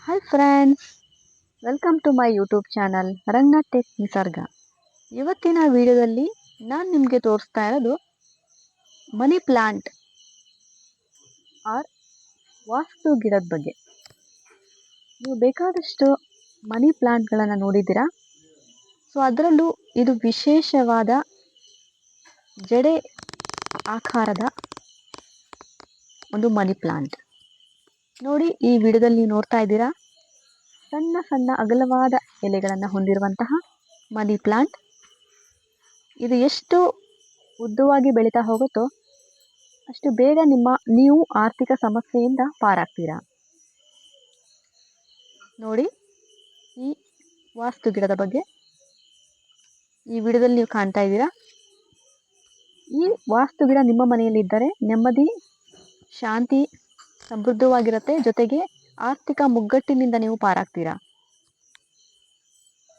Hi friends, welcome to my YouTube channel Ranganath tech Nisarga. ಇವತ್ತಿನ ವಿಡಿಯೋದಲ್ಲಿ ನಾನು ನಿಮಗೆ ತೋರಿಸ್ತಾ ಇರೋದು ಮನಿ ಪ್ಲಾಂಟ್ ಆರ್ ವಾಸ್ತು ಗಿಡದ ಬಗ್ಗೆ. ನೀವು ಬೇಕಾದಷ್ಟು ಮನಿ ಪ್ಲಾಂಟ್ಗಳನ್ನು ನೋಡಿದ್ದೀರಾ. ಸೊ ಅದರಲ್ಲೂ ಇದು ವಿಶೇಷವಾದ ಜಡೆ ಆಕಾರದ ಒಂದು ಮನಿ ಪ್ಲಾಂಟ್. ನೋಡಿ, ಈ ವಿಡಿಯೋದಲ್ಲಿ ನೀವು ನೋಡ್ತಾ ಇದ್ದೀರಾ, ಸಣ್ಣ ಸಣ್ಣ ಅಗಲವಾದ ಎಲೆಗಳನ್ನು ಹೊಂದಿರುವಂತಹ ಮನಿ ಪ್ಲಾಂಟ್. ಇದು ಎಷ್ಟು ಉದ್ದವಾಗಿ ಬೆಳೀತಾ ಹೋಗುತ್ತೋ ಅಷ್ಟು ಬೇಗ ನೀವು ಆರ್ಥಿಕ ಸಮಸ್ಯೆಯಿಂದ ಪಾರಾಗ್ತೀರಾ. ನೋಡಿ, ಈ ವಾಸ್ತು ಗಿಡದ ಬಗ್ಗೆ ಈ ವಿಡಿಯೋದಲ್ಲಿ ನೀವು ಕಾಣ್ತಾ ಇದ್ದೀರಾ. ಈ ವಾಸ್ತು ಗಿಡ ನಿಮ್ಮ ಮನೆಯಲ್ಲಿ ಇದ್ದರೆ ನೆಮ್ಮದಿ, ಶಾಂತಿ, ಸಮೃದ್ಧವಾಗಿರುತ್ತೆ. ಜೊತೆಗೆ ಆರ್ಥಿಕ ಮುಗ್ಗಟ್ಟಿನಿಂದ ನೀವು ಪಾರಾಗ್ತೀರಾ.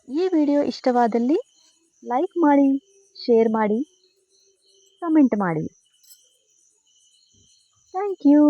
ಈ ವಿಡಿಯೋ ಇಷ್ಟವಾದಲ್ಲಿ ಲೈಕ್ ಮಾಡಿ, ಶೇರ್ ಮಾಡಿ, ಕಮೆಂಟ್ ಮಾಡಿ. Thank you.